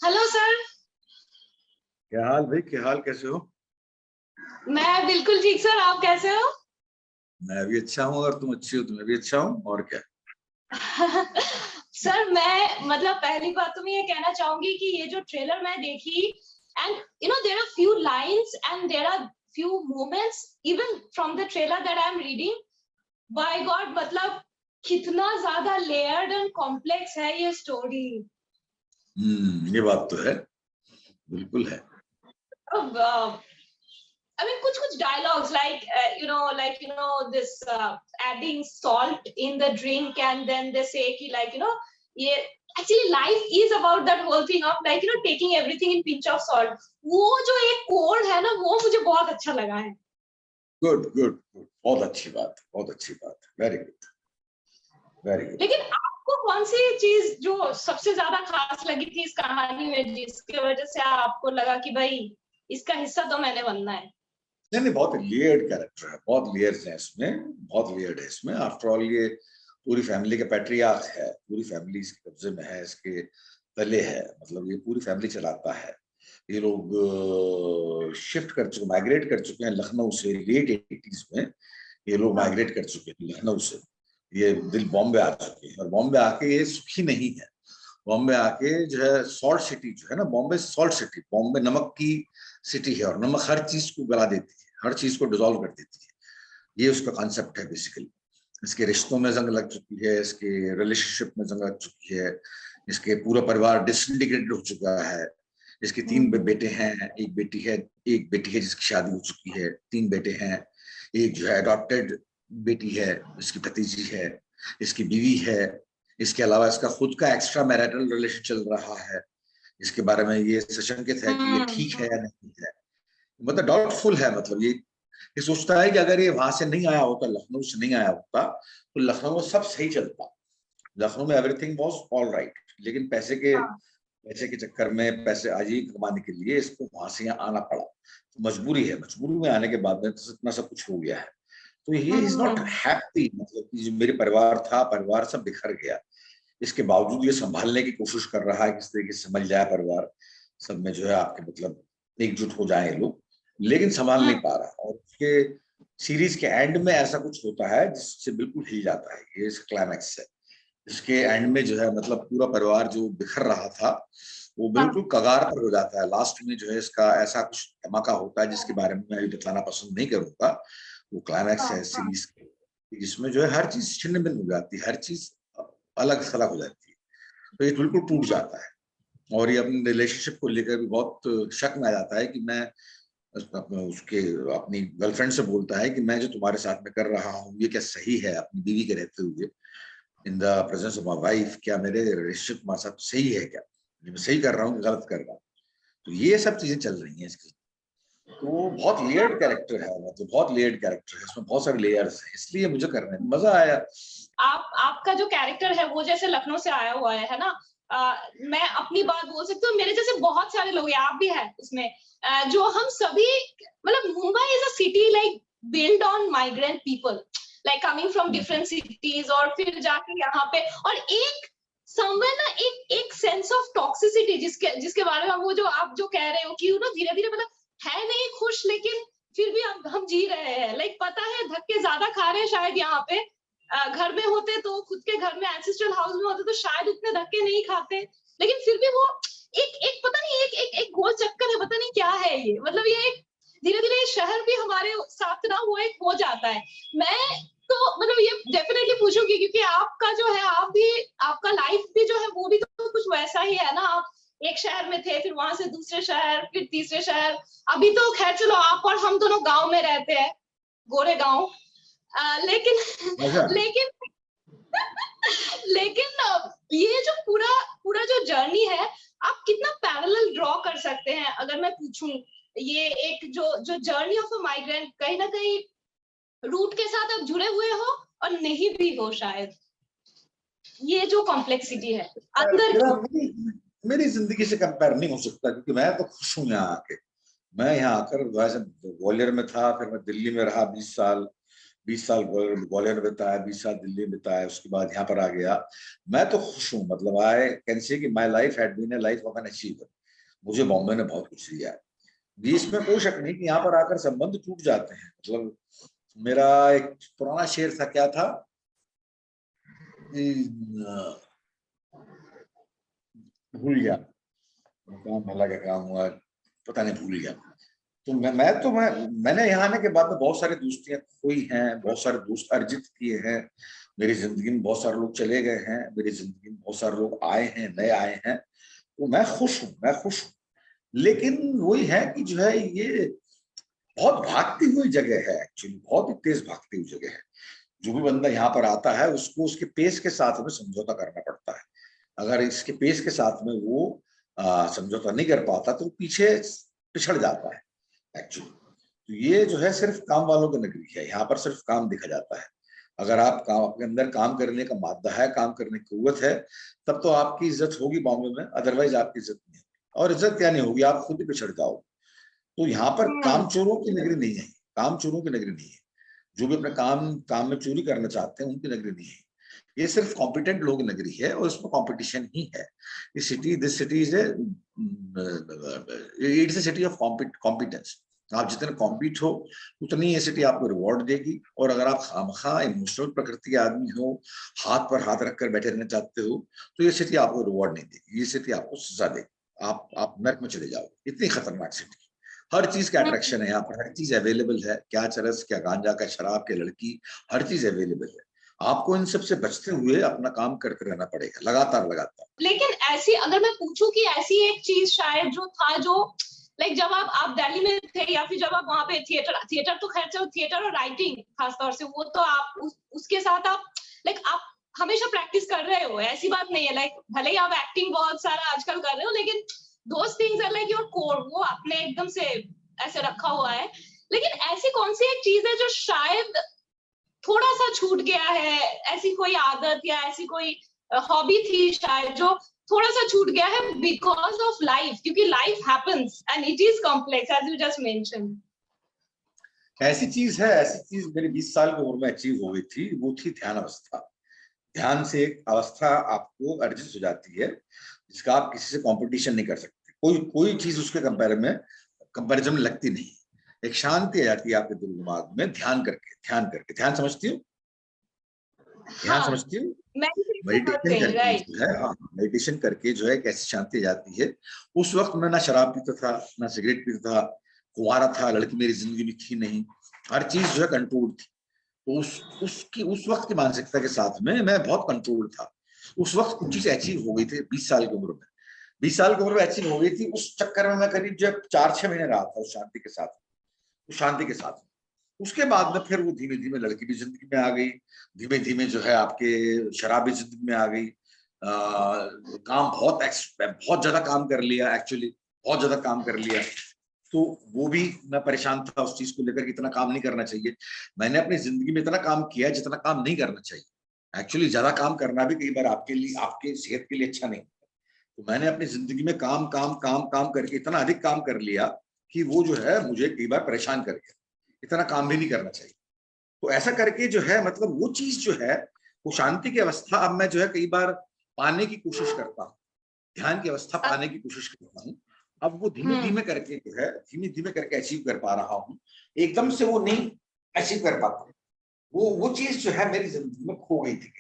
Hello sir. क्या हाल भाई, क्या हाल, कैसे हो? मैं बिल्कुल ठीक सर, आप कैसे हो? मैं भी अच्छा हूँ और तुम अच्छी हो तो मैं भी अच्छा हूँ, और क्या। सर मैं मतलब पहली बात तो मैं ये कहना चाहूंगी कि ये जो ट्रेलर मैं देखी and there are few lines and there are few moments even from the trailer that I am reading, by God मतलब कितना ज्यादा लेयर्ड एंड कॉम्प्लेक्स है ये स्टोरी। ये बात तो है, बिल्कुल है। अब I mean, कुछ dialogues like this adding salt in the drink and then they say कि ये actually life is about that whole thing of taking everything in pinch of salt. वो जो एक कोड है ना वो मुझे बहुत अच्छा लगा है। गुड गुड गुड, बहुत अच्छी बात, बहुत अच्छी बात, वेरी गुड, वेरी गुड। लेकिन आपको कौन सी चीज जो सबसे ज्यादा खास लगी थी इस कहानी में जिसकी वजह से आपको लगा कि भाई इसका हिस्सा तो मैंने बनना है? नहीं नहीं, बहुत लेयर्ड कैरेक्टर है, बहुत लेयर्स हैं इसमें, बहुत लेयर्ड है इसमें। आफ्टर ऑल ये पूरी फैमिली का पैट्रियार्क है, पूरी फैमिली इसके कब्जे में है, इसके तले है, मतलब ये पूरी फैमिली चलाता है। ये लोग शिफ्ट कर चुके, माइग्रेट कर चुके हैं लखनऊ से, लेट 80s में ये लोग माइग्रेट कर चुके हैं लखनऊ से। ये दिल बॉम्बे आ चुके हैं और बॉम्बे आके ये सुखी नहीं है। बॉम्बे आके जो है सॉल्ट सिटी जो है ना, बॉम्बे सॉल्ट सिटी, बॉम्बे नमक की सिटी है और नमक हर चीज को गला देती है, हर चीज को डिजोल्व कर देती है। ये उसका कॉन्सेप्ट है बेसिकली। इसके रिश्तों में जंग लग चुकी है, इसके रिलेशनशिप में जंग लग चुकी है, इसके पूरा परिवार डिसइंटीग्रेटेड हो चुका है। इसके तीन बेटे हैं, एक बेटी है, एक बेटी है जिसकी शादी हो चुकी है, तीन बेटे हैं। एक जो है अडॉप्टेड बेटी है, इसकी भतीजी है, इसकी बीवी है। इसके अलावा इसका खुद का एक्स्ट्रा मैरिटल रिलेशन चल रहा है। इसके बारे में ये सशंकित है कि ये ठीक है या नहीं है, मतलब डाउटफुल है। मतलब ये सोचता है कि अगर ये वहां से नहीं आया होता, लखनऊ से नहीं आया होता, तो लखनऊ में सब सही चलता, लखनऊ में एवरीथिंग वाज ऑल राइट। लेकिन पैसे के चक्कर में, पैसे आजीविका कमाने के लिए इसको वहां से यहाँ आना पड़ा, तो मजबूरी है, मजबूरी में आने के बाद में तो इतना सब कुछ हो गया है। तो ये इज नॉट हैप्पी, मतलब कि जो मेरे परिवार था, परिवार सब बिखर गया। इसके बावजूद ये संभालने की कोशिश कर रहा है, किस तरीके से समझ जाए परिवार, सब में जो है आपके मतलब एकजुट हो जाए लोग, लेकिन संभाल नहीं पा रहा। और उसके सीरीज के एंड में ऐसा कुछ होता है जिससे बिल्कुल हिल जाता है, ये इसका क्लाइमैक्स है। इसके एंड में जो है मतलब पूरा परिवार जो बिखर रहा था वो बिल्कुल कगार पर हो जाता है। लास्ट में जो है इसका ऐसा कुछ धमाका होता है जिसके बारे में मैं अभी बताना पसंद नहीं करूंगा। वो क्लाइमैक्स है सीरीज के, जिसमें जो है हर चीज छिन्न भिन्न हो जाती है, हर चीज अलग थलग हो जाती है। तो ये बिल्कुल टूट जाता है और ये अपने रिलेशनशिप को लेकर भी बहुत शक में आ जाता है कि मैं उसके अपनी गर्लफ्रेंड से बोलता है कि मैं जो तुम्हारे साथ में कर रहा हूँ ये क्या सही है, अपनी बीवी के रहते हुए, in the presence of my wife, क्या मेरे रिलेशनशिप तुम्हारे साथ सही है, क्या मैं सही कर रहा हूँ कि गलत कर रहा हूँ। तो ये सब चीजें चल रही हैं इसकी। तो बहुत लेयर्ड कैरेक्टर है, मतलब बहुत लेयर्ड कैरेक्टर है, इसमें बहुत सारे लेयर्स हैं, इसलिए मुझे करने में मजा आया। आपका जो कैरेक्टर है वो जैसे लखनऊ से आया हुआ है ना। मैं अपनी बात बोल सकती हूँ, मेरे जैसे बहुत सारे लोग हैं, आप भी हैं उसमें। जो हम सभी मतलब Mumbai is a city like build on migrant people, like coming from different cities और फिर जाके यहाँ पे और एक समवेयर ना एक सेंस ऑफ टॉक्सिसिटी जिसके बारे में वो जो आप जो कह रहे हो कि धीरे धीरे मतलब है नहीं खुश लेकिन फिर भी हम जी रहे हैं, लाइक पता है धक्के ज्यादा खा रहे हैं शायद यहाँ पे। घर में होते तो खुद के घर में एंसेस्ट्रल हाउस में होते तो शायद उतने धक्के नहीं खाते, लेकिन फिर भी वो एक एक पता नहीं एक गोल चक्कर है, पता नहीं क्या है ये, मतलब ये एक धीरे धीरे शहर भी हमारे साथ ना वो एक हो जाता है। मैं तो मतलब ये डेफिनेटली पूछूंगी क्योंकि आपका जो है आप भी आपका लाइफ भी जो है वो भी तो कुछ वैसा ही है ना। आप एक शहर में थे, फिर वहां से दूसरे शहर, फिर तीसरे शहर, अभी तो खैर चलो आप और हम दोनों गांव में रहते हैं, गोरे गांव। लेकिन लेकिन लेकिन ये जो पूरा पूरा जो जर्नी है आप कितना पैरेलल ड्रॉ कर सकते हैं अगर मैं पूछूं? ये एक जो जो जर्नी ऑफ अ माइग्रेंट कहीं ना कहीं रूट के साथ आप जुड़े हुए हो और नहीं भी हो शायद, ये जो कॉम्प्लेक्सिटी है अंदर की। मेरी जिंदगी से कंपेयर नहीं हो सकता, क्योंकि मैं तो खुश हूँ यहाँ आके। मैं यहाँ आकर वैसे ग्वालियर में था, फिर मैं दिल्ली में रहा 20 साल, 20 साल ग्वालियर में बिताया, 20 साल दिल्ली में बिताया, उसके बाद यहाँ पर आ गया। मैं तो खुश हूँ, मतलब आई कैन से कि my life had been a life of an achiever. मुझे बॉम्बे ने बहुत कुछ दिया है, जी इसमें कोई शक नहीं कि यहाँ पर आकर संबंध टूट जाते हैं। मतलब मेरा एक पुराना शेर था, क्या था, भूल गया, काम भला का काम हुआ, पता नहीं, भूल गया। तो मैंने यहाँ आने के बाद में बहुत सारी दोस्तियां खोई हैं, बहुत सारे दोस्त अर्जित किए हैं। मेरी जिंदगी में बहुत सारे लोग चले गए हैं, मेरी जिंदगी में बहुत सारे लोग आए हैं, नए आए हैं। तो मैं खुश हूँ, मैं खुश हूँ। लेकिन वही है कि जो है ये बहुत भागती हुई जगह है, एक्चुअली बहुत ही तेज भागती हुई जगह है। जो भी बंदा यहाँ पर आता है उसको उसके पेस के साथ में समझौता करना पड़ता है। अगर इसके पेस के साथ में वो समझौता नहीं कर पाता तो पीछे पिछड़ जाता है एक्चुअली। तो ये जो है सिर्फ काम वालों की नगरी है, यहाँ पर सिर्फ काम दिखा जाता है। अगर आप काम, अपने अंदर काम करने का मादा है, काम करने की कुव्वत है, तब तो आपकी इज्जत होगी बॉम्बे में, अदरवाइज आपकी इज्जत नहीं होगी। और इज्जत क्या नहीं होगी, आप खुद ही पिछड़ जाओगे। तो यहाँ पर कामचोरों की नगरी नहीं है, कामचोरों की नगरी नहीं है। जो भी अपने काम में चोरी करना चाहते हैं उनकी नगरी नहीं है। ये सिर्फ कॉम्पिटेंट लोगों की नगरी है, और इसमें कंपटीशन ही है। This city is it's a city of competence. आप जितने कॉम्पीट हो उतनी ये सिटी आपको रिवॉर्ड देगी। और अगर आप खामखा इमोशनल प्रकृति के आदमी हो, हाथ पर हाथ रखकर बैठे रहना चाहते हो, तो ये सिटी आपको रिवॉर्ड नहीं देगी, ये सिटी आपको सजा देगी। आप नर्क में चले जाओगे। इतनी खतरनाक सिटी, हर चीज का अट्रैक्शन है यहाँ पर, हर चीज अवेलेबल है, क्या चरस, क्या गांजा, क्या शराब, क्या लड़की, हर चीज अवेलेबल है। आपको इन सब से बचते हुए अपना काम करते रहना पड़ेगा, लगातार लगातार। लेकिन ऐसी अगर मैं पूछूं कि ऐसी एक चीज शायद जो था, जो लाइक जब आप दिल्ली में थे, या फिर जब आप वहां पे थिएटर तो खैर चलो, थिएटर और राइटिंग खासतौर से, वो तो आप उसके साथ आप लाइक आप हमेशा प्रैक्टिस कर रहे हो, ऐसी बात नहीं है। लाइक भले ही आप एक्टिंग बहुत सारा आजकल कर रहे हो, लेकिन those things are like your core, वो आपने एकदम से ऐसे रखा हुआ है। लेकिन ऐसी कौन सी एक चीज है जो शायद थोड़ा सा छूट गया है, ऐसी कोई आदत या ऐसी कोई हॉबी थी शायद जो थोड़ा सा छूट गया है बिकॉज ऑफ लाइफ, क्योंकि life happens and it is complex as you just mention. ऐसी चीज है, ऐसी चीज मेरी 20 साल की उम्र में अचीव हो गई थी, वो थी ध्यान अवस्था। ध्यान से एक अवस्था आपको अर्जित हो जाती है जिसका आप किसी से कंपटीशन नहीं कर सकते। कोई चीज उसके कंपैरिजन में लगती नहीं। एक शांति आ जाती है आपके दिल दिमाग में ध्यान करके। ध्यान समझती हो? ध्यान समझती हो? मेडिटेशन करके जो है, हाँ, मेडिटेशन करके जो है एक ऐसी शांति आ जाती है। उस वक्त मैं ना शराब पीता था, ना सिगरेट पीता था, कुंवारा था, लड़की मेरी जिंदगी में थी नहीं, हर चीज जो है कंट्रोल थी। तो उस वक्त की मानसिकता के साथ में मैं बहुत कंट्रोल था। उस वक्त कुछ चीज अचीव हो गई थी 20 साल की उम्र में। 20 साल की उम्र में अचीव हो गई थी। उस चक्कर में मैं करीब जब 4-6 महीने रहा था उस शांति के साथ, उस शांति के साथ। उसके बाद में फिर वो धीमे धीमे लड़की भी जिंदगी में आ गई, धीमे धीमे जो है आपके शराब भी जिंदगी में आ गई। काम बहुत ज्यादा काम कर लिया, एक्चुअली बहुत ज्यादा काम कर लिया। तो वो भी मैं परेशान था उस चीज को लेकर कि इतना काम नहीं करना चाहिए। मैंने अपनी जिंदगी में इतना काम किया जितना काम नहीं करना चाहिए। एक्चुअली ज्यादा काम करना भी कई बार आपके लिए, आपके सेहत के लिए अच्छा नहीं। तो मैंने अपनी जिंदगी में काम काम काम काम करके इतना अधिक काम कर लिया कि वो जो है मुझे कई बार परेशान कर गया। इतना काम भी नहीं करना चाहिए। तो ऐसा करके जो है, मतलब वो चीज जो है, वो शांति की अवस्था अब मैं जो है कई बार पाने की कोशिश करता हूँ, ध्यान की अवस्था पाने की कोशिश करता हूँ। अब वो धीमे धीमे करके जो है, धीमे धीमे करके अचीव कर पा रहा हूँ। एकदम से वो नहीं अचीव कर पाता। वो चीज जो है मेरी जिंदगी में खो गई थी।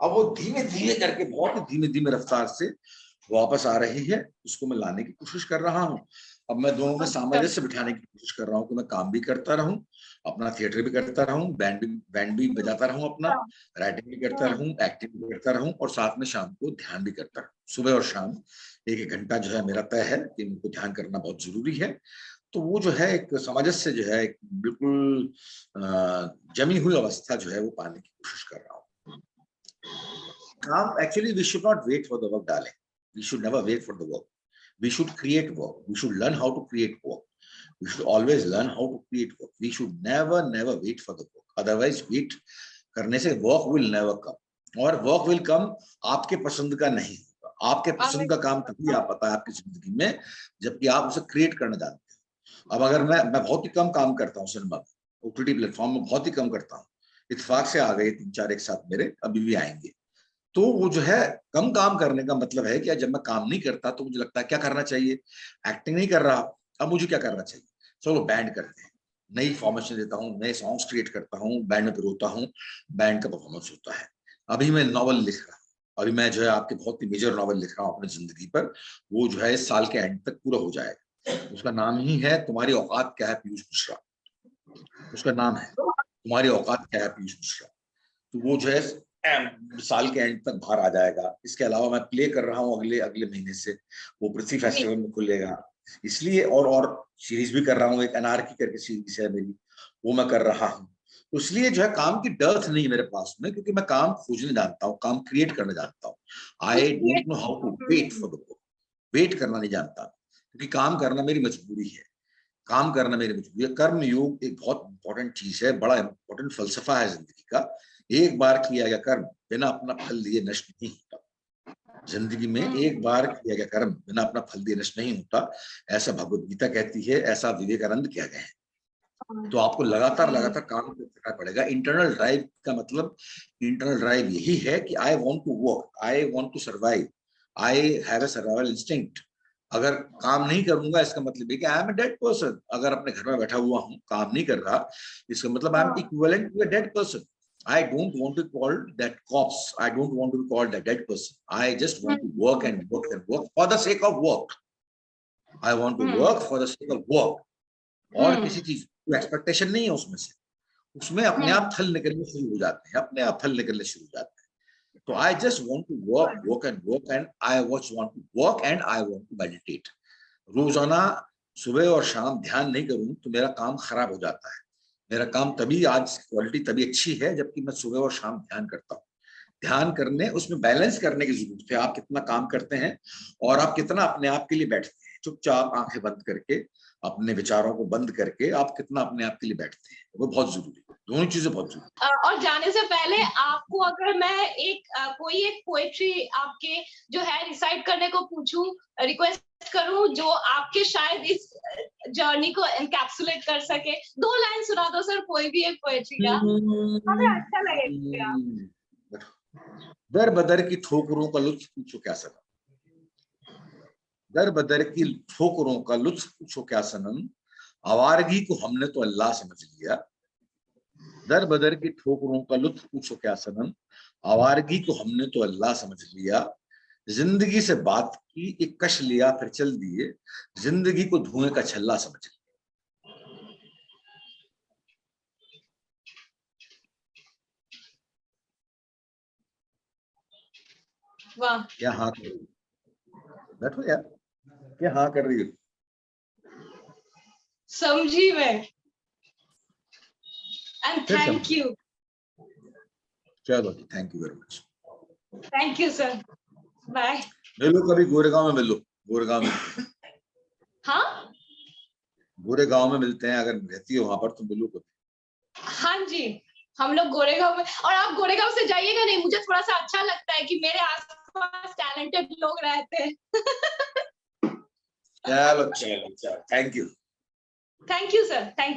अब वो धीमे धीमे करके, बहुत ही धीमे धीमे रफ्तार से वापस आ रही है, उसको मैं लाने की कोशिश कर रहा हूँ। अब मैं दोनों में सामंजस्य बिठाने की कोशिश कर रहा हूँ कि मैं काम भी करता रहूं, अपना थिएटर भी करता रहूं, बैंड भी बजाता रहूं, अपना राइटिंग भी करता रहूं, एक्टिंग भी करता रहूं, और साथ में शाम को ध्यान भी करता रहूं। सुबह और शाम 1-1 घंटा जो है मेरा तय है कि उनको ध्यान करना बहुत जरूरी है। तो वो जो है एक सामंजस्य जो है, एक बिल्कुल जमी हुई अवस्था जो है वो पाने की कोशिश कर रहा हूँ। काम actually we should not wait for the work darling, we should never wait for the work, we should create work, we should learn how to create work, we should always learn how to create work, we should never wait for the work, otherwise wait करने से work will never come, और work will come आपके पसंद का नहीं होगा। आपके पसंद का काम तभी आ पाता है आपकी जिंदगी में जबकि आप उसे क्रिएट करना जानते हो। अब अगर मैं बहुत ही कम काम करता हूँ सिनेमा में, ओटीटी प्लेटफॉर्म में बहुत ही कम करता हूँ, इत्तेफाक से आ गए 3-4 एक साथ मेरे, अभी भी आएंगे। तो वो जो है कम काम करने का मतलब है कि जब मैं काम नहीं करता तो मुझे लगता है क्या करना चाहिए, एक्टिंग नहीं कर रहा, अब मुझे क्या करना चाहिए, चलो बैंड करते हैं, नई फॉर्मेशन देता हूँ, नए सॉन्ग्स क्रिएट करता हूँ, बैंड में पिरोता हूँ, बैंड का परफॉर्मेंस होता है। अभी मैं नॉवल लिख रहा हूँ, अभी मैं जो है आपके बहुत ही मेजर नॉवल लिख रहा हूँ अपनी जिंदगी पर, वो जो है इस साल के एंड तक पूरा हो जाएगा। उसका नाम ही है तुम्हारी औकात क्या है पीयूष मिश्रा, उसका नाम है तुम्हारी औकात क्या है पीयूष मिश्रा। तो वो जो है साल के एंड तक बाहर आ जाएगा। इसके अलावा मैं प्ले कर रहा हूँ अगले अगले महीने से, वो पृथ्वी फेस्टिवल में खुलेगा, इसलिए और सीरीज भी कर रहा हूँ, एक अनारकी करके सीरीज है मेरी, वो मैं कर रहा हूँ। तो इसलिए जो है काम की डर्थ नहीं मेरे पास में, क्योंकि मैं काम खोजने जानता हूँ, काम क्रिएट करना जानता हूँ। I don't know how to wait for the work, wait करना नहीं जानता, क्योंकि काम करना मेरी मजबूरी है, काम करना मेरी मजबूरी है। कर्म योग एक बहुत इंपॉर्टेंट चीज है, बड़ा इंपॉर्टेंट फलसफा है जिंदगी का। एक बार किया गया कर्म बिना अपना फल दिए नष्ट नहीं होता। जिंदगी में एक बार किया गया कर्म बिना अपना फल दिए नष्ट नहीं होता, ऐसा भगवत गीता कहती है, ऐसा विवेकानंद कह गए हैं। तो आपको लगातार लगातार काम करना पड़ेगा। इंटरनल ड्राइव का मतलब, इंटरनल ड्राइव यही है कि I want to work, I want to survive, I have a survival instinct. अगर काम नहीं करूंगा इसका मतलब है कि I am a dead person. अगर अपने घर में बैठा हुआ हूँ, काम नहीं कर रहा, इसका मतलब I am equivalent to a dead person. I don't want to be called that corpse. I don't want to be called that dead person. I just want to work and work and work for the sake of work. I want to work for the sake of work. और किसी चीज कोई expectation नहीं है उसमें से, उसमें अपने आप फल निकलने शुरू हो जाते हैं, अपने आप फल निकलने शुरू हो जाते हैं। तो I just want to work, work and work, and I just want to work and I want to meditate. रोजाना सुबह और शाम ध्यान नहीं करूं तो मेरा काम खराब हो जाता है। मेरा काम तभी, आज क्वालिटी तभी अच्छी है जबकि मैं सुबह और शाम ध्यान करता हूँ। ध्यान करने, उसमें बैलेंस करने की जरूरत है। आप कितना काम करते हैं और आप कितना अपने आप के लिए बैठते हैं, चुपचाप आंखें बंद करके, अपने विचारों को बंद करके आप कितना अपने आप के लिए बैठते हैं, वो बहुत जरूरी है। दोनों चीजें बहुत जरूरी। और जाने से पहले आपको अगर मैं कोई एक पोएट्री आपके जो है रिसाइट करने को पूछूं, रिक्वेस्ट करूं, जो आपके शायद इस जर्नी को एनकैप्सुलेट कर सके, 2 लाइन सुना दो सर, कोई भी एक पोएट्री का, हमें अच्छा लगेगा। दर बदर की ठोकरों का लुत्फ पूछो क्या सनम, दर बदर की ठोकरों का लुत्फ पूछो क्या सनम, आवारगी को हमने तो अल्लाह समझ लिया। दर बदर की ठोकरों का लुत्फ पूछो क्या सनम, आवारगी को हमने तो अल्लाह समझ लिया। जिंदगी से बात की एक कश लिया फिर चल दिए, जिंदगी को धुएं का छल्ला समझ लिया। वाह, क्या हाँ कर रही हो, बैठो यार, क्या हाँ कर रही हो? समझी मैं, एंड थैंक यू। चलो, thank you very much. Thank you sir, bye. मिलो कभी गोरेगांव में, मिलो गोरेगांव में। हाँ, गोरेगांव में मिलते हैं, अगर रहती हो वहां पर तो मिलो कभी। हाँ जी, हम लोग गोरेगांव में, और आप गोरेगांव से जाइएगा नहीं, मुझे थोड़ा सा अच्छा लगता है कि मेरे आसपास टैलेंटेड लोग रहते हैं। चलो चलो चलो, thank you. Thank you sir, thank you.